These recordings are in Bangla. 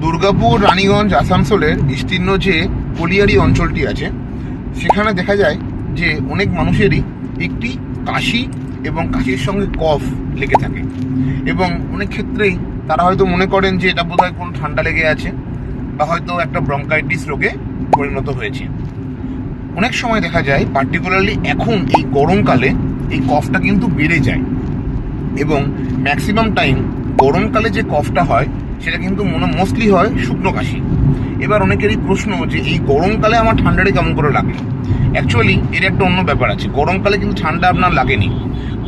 দুর্গাপুর, রানীগঞ্জ, আসানসোলের বিস্তীর্ণ যে কলিয়ারি অঞ্চলটি আছে সেখানে দেখা যায় যে অনেক মানুষেরই একটি কাশি এবং কাশির সঙ্গে কফ লেগে থাকে, এবং অনেক ক্ষেত্রেই তারা হয়তো মনে করেন যে এটা বোধহয় কোনো ঠান্ডা লেগে আছে বা হয়তো একটা ব্রঙ্কাইটিস রোগে পরিণত হয়েছে। অনেক সময় দেখা যায় পার্টিকুলারলি এখন এই গরমকালে এই কফটা কিন্তু বেড়ে যায়, এবং ম্যাক্সিমাম টাইম গরমকালে যে কফটা হয় সেটা কিন্তু মোস্টলি হয় শুকনো কাশি। এবার অনেকেরই প্রশ্ন যে এই গরমকালে আমার ঠান্ডাটা কেমন করে লাগে। অ্যাকচুয়ালি এর একটা অন্য ব্যাপার আছে, গরমকালে কিন্তু ঠান্ডা আপনার লাগেনি।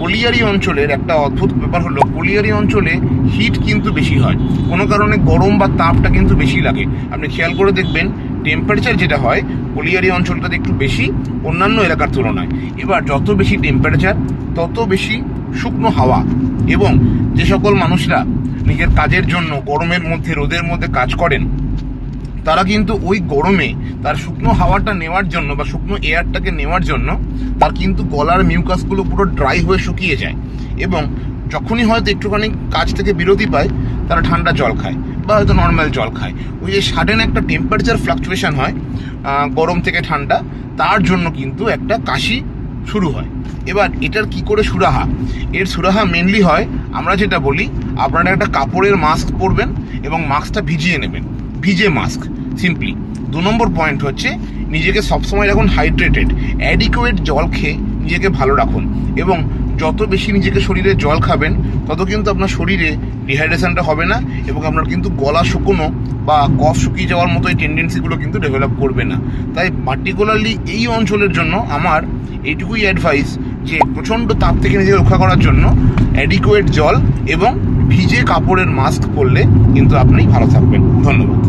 কলিয়ারি অঞ্চলের একটা অদ্ভুত ব্যাপার হলো, কলিয়ারি অঞ্চলে হিট কিন্তু বেশি হয়, কোনো কারণে গরম বা তাপটা কিন্তু বেশি লাগে। আপনি খেয়াল করে দেখবেন টেম্পারেচার যেটা হয় কলিয়ারি অঞ্চলটাতে একটু বেশি অন্যান্য এলাকার তুলনায়। এবার যত বেশি টেম্পারেচার তত বেশি শুকনো হাওয়া, এবং যে সকল মানুষরা নিজের কাজের জন্য গরমের মধ্যে রোদের মধ্যে কাজ করেন তারা কিন্তু ওই গরমে তার শুকনো হাওয়াটা নেওয়ার জন্য বা শুকনো এয়ারটাকে নেওয়ার জন্য তার কিন্তু গলার মিউকাসগুলো পুরো ড্রাই হয়ে শুকিয়ে যায়, এবং যখনই হয়তো একটুখানি কাজ থেকে বিরতি পায় তারা ঠান্ডা জল খায় বা হয়তো নর্মাল জল খায়। ওই যে সাডেন একটা টেম্পারেচার ফ্লাকচুয়েশন হয় গরম থেকে ঠান্ডা, তার জন্য কিন্তু একটা কাশি শুরু হয়। এবার এটার কি করে সুরাহা? এর সুরাহা মেনলি হয়, আমরা যেটা বলি, আপনারা একটা কাপড়ের মাস্ক পরবেন এবং মাস্কটা ভিজিয়ে নেবেন, ভিজে মাস্ক সিম্পলি। 2 নম্বর পয়েন্ট হচ্ছে নিজেকে সবসময় রাখুন হাইড্রেটেড, অ্যাডিকুয়েট জল খেয়ে নিজেকে ভালো রাখুন, এবং যত বেশি নিজেকে শরীরে জল খাবেন তত কিন্তু আপনার শরীরে ডিহাইড্রেশনটা হবে না, এবং আপনার কিন্তু গলা শুকনো বা কফ শুকিয়ে যাওয়ার মতো এই টেন্ডেন্সিগুলো কিন্তু ডেভেলপ করবে না। তাই পার্টিকুলারলি এই অঞ্চলের জন্য আমার এইটুকুই অ্যাডভাইস যে প্রচণ্ড তাপ থেকে নিজেকে রক্ষা করার জন্য অ্যাডিকুয়েট জল এবং ভিজে কাপড়ের মাস্ক পরলে কিন্তু আপনি ভালো থাকবেন। ধন্যবাদ।